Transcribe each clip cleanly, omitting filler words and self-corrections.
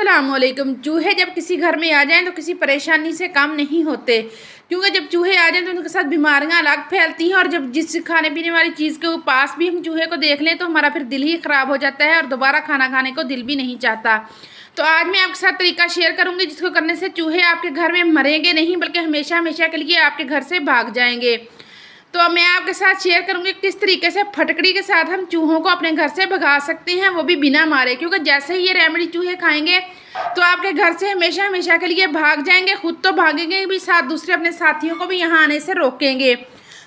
अस्सलामुअलैकुम। चूहे जब किसी घर में आ जाएं तो किसी परेशानी से काम नहीं होते, क्योंकि जब चूहे आ जाएं तो उनके साथ बीमारियां अलग फैलती हैं। और जब जिस खाने पीने वाली चीज़ के पास भी हम चूहे को देख लें तो हमारा फिर दिल ही ख़राब हो जाता है और दोबारा खाना खाने को दिल भी नहीं चाहता। तो आज मैं आपके साथ तरीका शेयर करूंगी जिसको करने से चूहे आपके घर में मरेंगे नहीं, बल्कि हमेशा हमेशा के लिए आपके घर से भाग जाएंगे। तो मैं आपके साथ शेयर करूंगी किस तरीके से फटकड़ी के साथ हम चूहों को अपने घर से भगा सकते हैं, वो भी बिना मारे। क्योंकि जैसे ही ये रेमेडी चूहे खाएंगे तो आपके घर से हमेशा हमेशा के लिए भाग जाएंगे। खुद तो भागेंगे भी, साथ दूसरे अपने साथियों को भी यहाँ आने से रोकेंगे।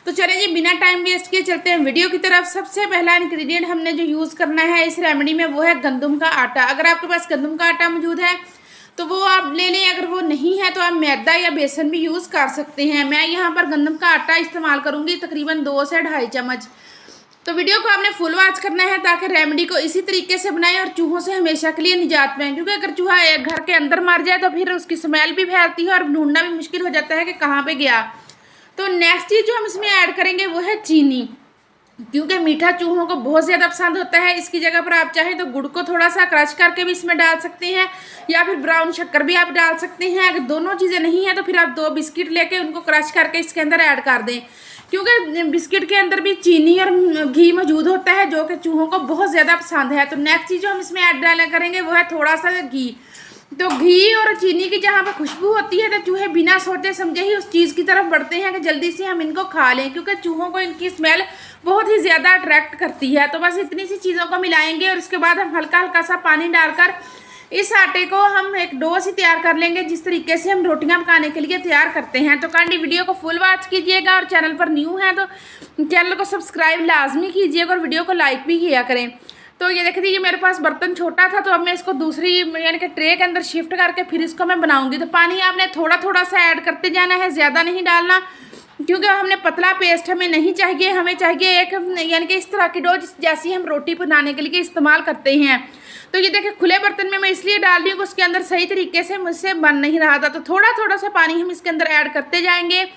तो चलिए जी, बिना टाइम वेस्ट किए चलते हैं वीडियो की तरफ। सबसे पहला इंग्रेडिएंट हमने जो यूज़ करना है इस रेमेडी में वो है गंदम का आटा। अगर आपके पास गंदम का आटा मौजूद है तो वो आप ले लें, अगर वो नहीं है तो आप मैदा या बेसन भी यूज़ कर सकते हैं। मैं यहाँ पर गंदम का आटा इस्तेमाल करूँगी, तकरीबन 2 से 2.5 चम्मच। तो वीडियो को आपने फुल वॉच करना है ताकि रेमेडी को इसी तरीके से बनाएं और चूहों से हमेशा के लिए निजात पाएं। क्योंकि अगर चूहा घर के अंदर मर जाए तो फिर उसकी स्मेल भी फैलती है और ढूंढना भी मुश्किल हो जाता है कि कहाँ पर गया। तो नेक्स्ट चीज़ जो हम इसमें ऐड करेंगे वो है चीनी, क्योंकि मीठा चूहों को बहुत ज़्यादा पसंद होता है। इसकी जगह पर आप चाहें तो गुड़ को थोड़ा सा क्रश करके भी इसमें डाल सकते हैं, या फिर ब्राउन शक्कर भी आप डाल सकते हैं। अगर दोनों चीज़ें नहीं है तो फिर आप 2 बिस्किट लेके उनको क्रश करके इसके अंदर ऐड कर दें, क्योंकि बिस्किट के अंदर भी चीनी और घी मौजूद होता है जो कि चूहों को बहुत ज़्यादा पसंद है। तो नेक्स्ट चीज़ जो हम इसमें ऐड डाला करेंगे वो है थोड़ा सा घी। तो घी और चीनी की जहाँ पर खुशबू होती है तो चूहे बिना सोचे समझे ही उस चीज़ की तरफ बढ़ते हैं कि जल्दी से हम इनको खा लें, क्योंकि चूहों को इनकी स्मेल बहुत ही ज़्यादा अट्रैक्ट करती है। तो बस इतनी सी चीज़ों को मिलाएंगे और उसके बाद हम हल्का हल्का सा पानी डालकर इस आटे को हम एक डो सी तैयार कर लेंगे, जिस तरीके से हम रोटियां पकाने के लिए तैयार करते हैं। तो काइंडली वीडियो को फुल वॉच कीजिएगा और चैनल पर न्यू है तो चैनल को सब्सक्राइब लाजमी कीजिएगा और वीडियो को लाइक भी किया करें। तो ये देख दीजिए, मेरे पास बर्तन छोटा था तो अब मैं इसको दूसरी यानी कि ट्रे के अंदर शिफ्ट करके फिर इसको मैं बनाऊंगी। तो पानी आपने थोड़ा थोड़ा सा ऐड करते जाना है, ज़्यादा नहीं डालना, क्योंकि हमने पतला पेस्ट हमें नहीं चाहिए। हमें चाहिए एक यानी कि इस तरह की डो जैसी हम रोटी बनाने के लिए इस्तेमाल करते हैं। तो ये देखिए, खुले बर्तन में मैं इसलिए डाल रही हूँ कि उसके अंदर सही तरीके से मुझसे बन नहीं रहा था। तो थोड़ा थोड़ा सा पानी हम इसके अंदर ऐड करते जाएंगे।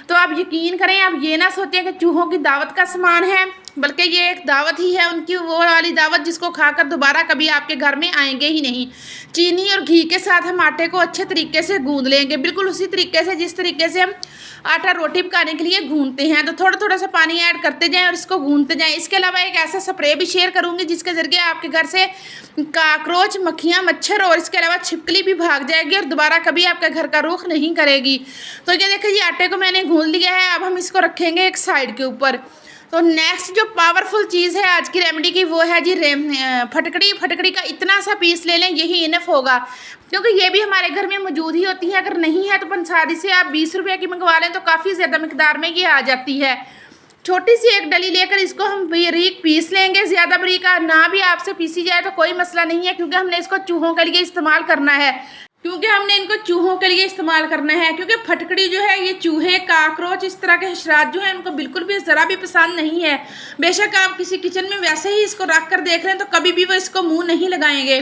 तो आप यकीन करें, आप ये ना सोचें कि चूहों की दावत का सामान है, बल्कि ये एक दावत ही है, उनकी वो वाली दावत जिसको खाकर दोबारा कभी आपके घर में आएंगे ही नहीं। चीनी और घी के साथ हम आटे को अच्छे तरीके से गूंद लेंगे, बिल्कुल उसी तरीके से जिस तरीके से हम आटा रोटी पकाने के लिए गूंदते हैं। तो थोड़ा थोड़ा सा पानी ऐड करते जाएं और इसको गूंदते जाएं। इसके अलावा एक ऐसा स्प्रे भी शेयर करूंगी जिसके जरिए आपके घर से काकरोच, मक्खियाँ, मच्छर और इसके अलावा छिपकली भी भाग जाएगी और दोबारा कभी आपके घर का रुख नहीं करेगी। तो ये देखिए, ये आटे को मैंने गूंद लिया है। अब हम इसको रखेंगे एक साइड के ऊपर। तो नेक्स्ट जो पावरफुल चीज़ है आज की रेमेडी की वो है जी फटकड़ी। फटकड़ी का इतना सा पीस ले लें, यही इनफ होगा, क्योंकि ये भी हमारे घर में मौजूद ही होती है। अगर नहीं है तो पंसारी से आप 20 रुपये की मंगवा लें तो काफ़ी ज़्यादा मिकदार में ये आ जाती है। छोटी सी एक डली लेकर इसको हम बारीक पीस लेंगे। ज़्यादा बारीक ना भी आपसे पीसी जाए तो कोई मसला नहीं है, क्योंकि हमने इसको चूहों के लिए इस्तेमाल करना है। क्योंकि फटकड़ी जो है ये चूहे, काकरोच, इस तरह के हशरात जो हैं उनको बिल्कुल भी ज़रा भी पसंद नहीं है। बेशक आप किसी किचन में वैसे ही इसको रख कर देख लें तो कभी भी वो इसको मुंह नहीं लगाएंगे।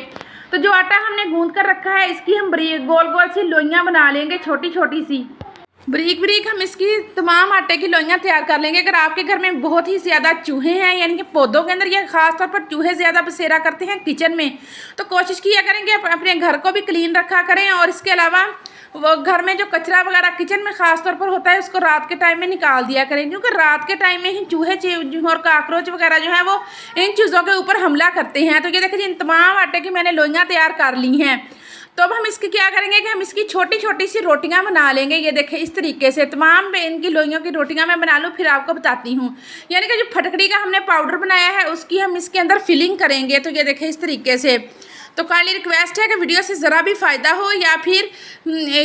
तो जो आटा हमने गूंद कर रखा है इसकी हम बारीक गोल गोल सी लोइयाँ बना लेंगे, छोटी छोटी सी बारीक बारीक हम इसकी तमाम आटे की लोइयाँ तैयार कर लेंगे। अगर आपके घर में बहुत ही ज़्यादा चूहे हैं, यानी कि पौधों के अंदर या ख़ास तौर पर चूहे ज़्यादा बसेरा करते हैं किचन में, तो कोशिश किया करेंगे अपने घर को भी क्लीन रखा करें। और इसके अलावा वो घर में जो कचरा वगैरह किचन में ख़ास तौर पर होता है उसको रात के टाइम में निकाल दिया करें, क्योंकि रात के टाइम में ही चूहे और काकरोच वगैरह जो है वो इन चीज़ों के ऊपर हमला करते हैं। तो ये देखिए, इन तमाम आटे की मैंने लोइयाँ तैयार कर ली हैं। तो अब हम इसकी क्या करेंगे कि हम इसकी छोटी छोटी सी रोटियां बना लेंगे। ये देखें, इस तरीके से तमाम इनकी लोइयों की रोटियां मैं बना लूँ, फिर आपको बताती हूँ। यानी कि जो फटकड़ी का हमने पाउडर बनाया है उसकी हम इसके अंदर फिलिंग करेंगे। तो ये देखें, इस तरीके से। तो काइंडली रिक्वेस्ट है कि वीडियो से ज़रा भी फ़ायदा हो या फिर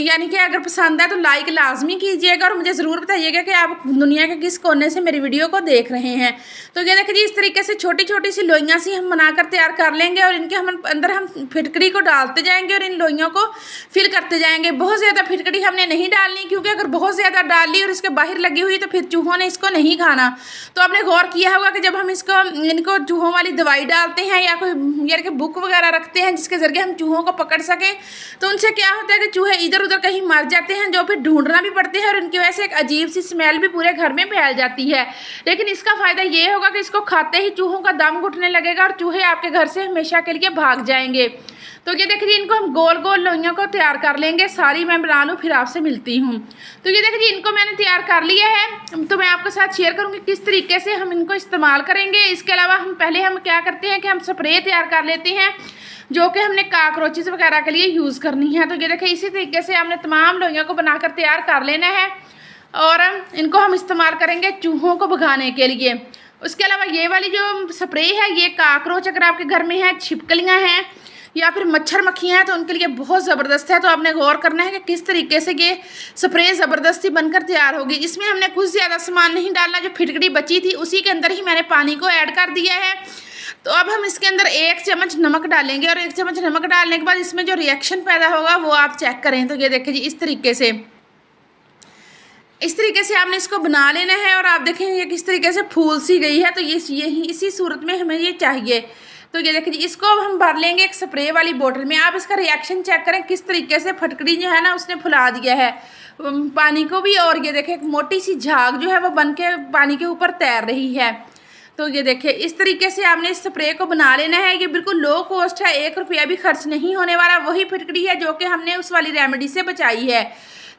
यानी कि अगर पसंद है तो लाइक लाजमी कीजिएगा और मुझे ज़रूर बताइएगा कि आप दुनिया के किस कोने से मेरी वीडियो को देख रहे हैं। तो ये देखिए जी, इस तरीके से छोटी छोटी सी लोइयाँ सी हम बनाकर तैयार कर लेंगे और इनके हम अंदर हम फिटकड़ी को डालते जाएंगे और इन लोइयों को फिल करते जाएंगे। बहुत ज़्यादा फिटकड़ी हमने नहीं डालनी, क्योंकि अगर बहुत ज़्यादा डाल ली और इसके बाहर लगी हुई तो फिर चूहों ने इसको नहीं खाना। तो आपने गौर किया होगा कि जब हम इनको चूहों वाली दवाई डालते हैं या कोई यानी कि बुक वगैरह रखते हैं जिसके जरिए हम चूहों को पकड़ सकें, तो उनसे क्या होता है कि चूहे इधर उधर कहीं मर जाते हैं, जो फिर ढूंढना भी पड़ते हैं और उनकी वजह से एक अजीब सी स्मेल भी पूरे घर में फैल जाती है। लेकिन इसका फ़ायदा ये होगा कि इसको खाते ही चूहों का दम घुटने लगेगा और चूहे आपके घर से हमेशा के लिए भाग जाएंगे। तो ये देखिए जी, इनको हम गोल गोल लोइयों को तैयार कर लेंगे। सारी मैं बना लूँ फिर आपसे मिलती हूँ। तो ये देखिए जी, इनको मैंने तैयार कर लिया है। तो मैं आपके साथ शेयर करूँगी किस तरीके से हम इनको इस्तेमाल करेंगे। इसके अलावा हम क्या करते हैं कि हम स्प्रे तैयार कर लेते हैं जो कि हमने काकरोचेस वगैरह के लिए यूज़ करनी है। तो ये देखिए, इसी तरीके से हमने तमाम लोइयों को बनाकर तैयार कर लेना है और इनको हम इस्तेमाल करेंगे चूहों को भगाने के लिए। उसके अलावा ये वाली जो स्प्रे है, ये काकरोच अगर आपके घर में है, छिपकलियाँ हैं या फिर मच्छर मक्खियाँ हैं तो उनके लिए बहुत ज़बरदस्त है। तो आपने गौर करना है कि किस तरीके से ये स्प्रे ज़बरदस्ती बनकर तैयार होगी। इसमें हमने कुछ ज़्यादा सामान नहीं डालना, जो फिटकड़ी बची थी उसी के अंदर ही मैंने पानी को ऐड कर दिया है। तो अब हम इसके अंदर 1 चम्मच नमक डालेंगे और 1 चम्मच नमक डालने के बाद इसमें जो रिएक्शन पैदा होगा वो आप चेक करें। तो ये देखिए जी, इस तरीके से आपने इसको बना लेना है और आप देखें ये किस तरीके से फूल सी गई है। तो यही इसी सूरत में हमें ये चाहिए। तो ये देखिए जी, इसको अब हम भर लेंगे एक स्प्रे वाली बोतल में। आप इसका रिएक्शन चेक करें किस तरीके से फटकड़ी जो है ना उसने फुला दिया है पानी को भी। और ये देखें एक मोटी सी झाग जो है वो बन के पानी के ऊपर तैर रही है। तो ये देखिए, इस तरीके से आपने इस स्प्रे को बना लेना है। ये बिल्कुल लो कॉस्ट है, 1 रुपया भी खर्च नहीं होने वाला। वही फिटकड़ी है जो कि हमने उस वाली रेमेडी से बचाई है।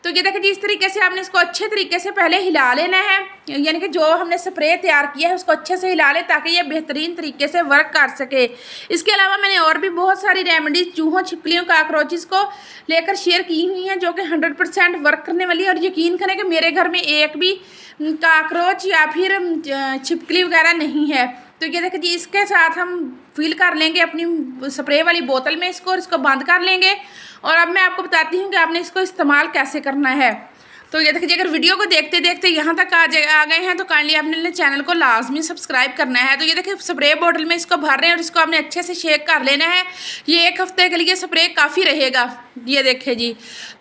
तो ये देखिए जी, इस तरीके से आपने इसको अच्छे तरीके से पहले हिला लेना है, यानी कि जो हमने स्प्रे तैयार किया है उसको अच्छे से हिला लें ताकि ये बेहतरीन तरीके से वर्क कर सके। इसके अलावा मैंने और भी बहुत सारी रेमेडीज चूहों, छिपकलियों, काकरोचेस को लेकर शेयर की हुई हैं जो कि 100% वर्क करने वाली है। और यकीन करें कि मेरे घर में एक भी काकरोच या फिर छिपकली वगैरह नहीं है। तो ये देखिए जी, इसके साथ हम फिल कर लेंगे अपनी स्प्रे वाली बोतल में इसको और इसको बंद कर लेंगे। और अब मैं आपको बताती हूँ कि आपने इसको इस्तेमाल कैसे करना है। तो ये देखिए, अगर वीडियो को देखते देखते यहाँ तक आ गए हैं तो काइंडली आपने चैनल को लाजमी सब्सक्राइब करना है। तो ये देखिए, स्प्रे बोतल में इसको भर रहे हैं और इसको आपने अच्छे से शेक कर लेना है। ये 1 हफ्ते के लिए स्प्रे काफ़ी रहेगा। ये देखिए जी,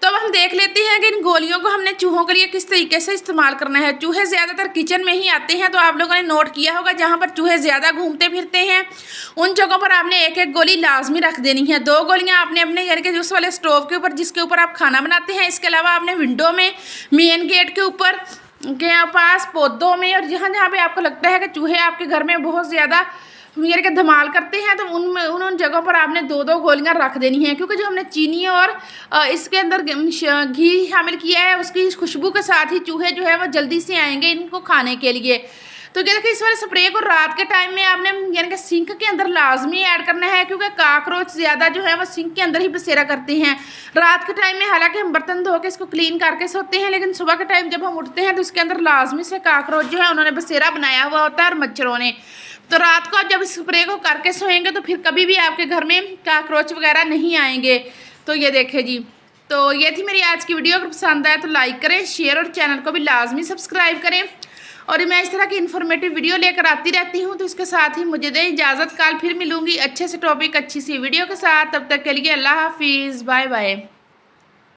तो अब हम देख लेते हैं कि इन गोलियों को हमने चूहों के लिए किस तरीके से इस्तेमाल करना है। चूहे ज़्यादातर किचन में ही आते हैं, तो आप लोगों ने नोट किया होगा जहाँ पर चूहे ज़्यादा घूमते फिरते हैं उन जगहों पर आपने 1-1 गोली लाजमी रख देनी है। 2 गोलियाँ आपने अपने यानी कि उस वाले स्टोव के ऊपर जिसके ऊपर आप खाना बनाते हैं, इसके अलावा आपने विंडो में, मेन गेट के ऊपर, के पास, पौधों में और जहाँ जहाँ पे आपको लगता है कि चूहे आपके घर में बहुत ज़्यादा यानी कि धमाल करते हैं तो उन जगहों पर आपने 2-2 गोलियां रख देनी है। क्योंकि जो हमने चीनी और इसके अंदर घी शामिल किया है उसकी खुशबू के साथ ही चूहे जो है वो जल्दी से आएंगे इनको खाने के लिए। तो क्या देखिए, इस वाले स्प्रे को रात के टाइम में आपने यानी कि सिंक के अंदर लाजमी ऐड करना है क्योंकि काकरोच ज़्यादा जो है वो सिंक के अंदर ही बसेरा करते हैं रात के टाइम में। हालांकि हम बर्तन धो के इसको क्लीन करके सोते हैं, लेकिन सुबह के टाइम जब हम उठते हैं तो इसके अंदर लाजमी से काकरोच जो है उन्होंने बसेरा बनाया हुआ होता है और मच्छरों ने। तो रात को आप जब इस स्प्रे को करके सोएंगे तो फिर कभी भी आपके घर में काकरोच वगैरह नहीं आएंगे। तो ये देखें जी, तो ये थी मेरी आज की वीडियो। अगर पसंद आए तो लाइक करें, शेयर और चैनल को भी लाजमी सब्सक्राइब करें। और मैं इस तरह की इन्फॉर्मेटिव वीडियो लेकर आती रहती हूँ। तो इसके साथ ही मुझे दें इजाज़त, कल फिर मिलूंगी अच्छे से टॉपिक, अच्छी सी वीडियो के साथ। तब तक के लिए अल्लाह हाफिज़, बाय बाय।